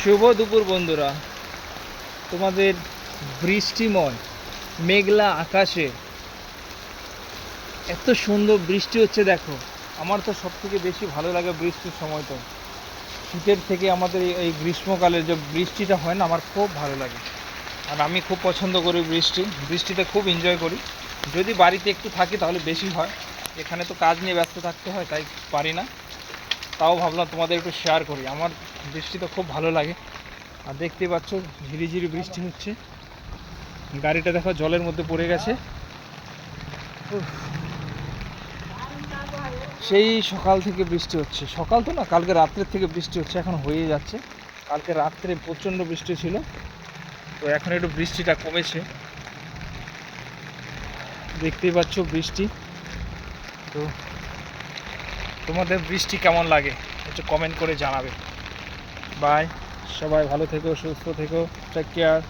শুভ দুপুর বন্ধুরা, তোমাদের বৃষ্টিময় মেঘলা আকাশে এত সুন্দর বৃষ্টি হচ্ছে দেখো। আমার তো সব থেকে বেশি ভালো লাগে বৃষ্টির সময়টা। শীতের থেকে আমাদের এই গ্রীষ্মকালে যে বৃষ্টিটা হয় না, আমার খুব ভালো লাগে। আর আমি খুব পছন্দ করি বৃষ্টিতে খুব এনজয় করি। যদি বাড়িতে একটু থাকি তাহলে বেশি হয়, এখানে তো কাজ নিয়ে ব্যস্ত থাকতে হয়, তাই পারি না। তাও ভাবলাম তোমাদের একটু শেয়ার করি। আমার বৃষ্টিটা খুব ভালো লাগে। আর দেখতেই পাচ্ছ ঝিরিঝিরি বৃষ্টি হচ্ছে। গাড়িটা দেখো জলের মধ্যে পড়ে গেছে। উফ, সেই সকাল থেকে বৃষ্টি হচ্ছে। সকাল তো না, কালকে রাত্রের থেকে বৃষ্টি হচ্ছে, এখন হয়ে যাচ্ছে। কালকে রাত্রে প্রচণ্ড বৃষ্টি ছিল, তো এখন একটু বৃষ্টিটা কমেছে। দেখতেই পাচ্ছ বৃষ্টি। তো তোমাদের বৃষ্টি কেমন লাগে একটু কমেন্ট করে জানাবে। বাই, সবাই ভালো থেকো, সুস্থ থেকো, টেক কেয়ার।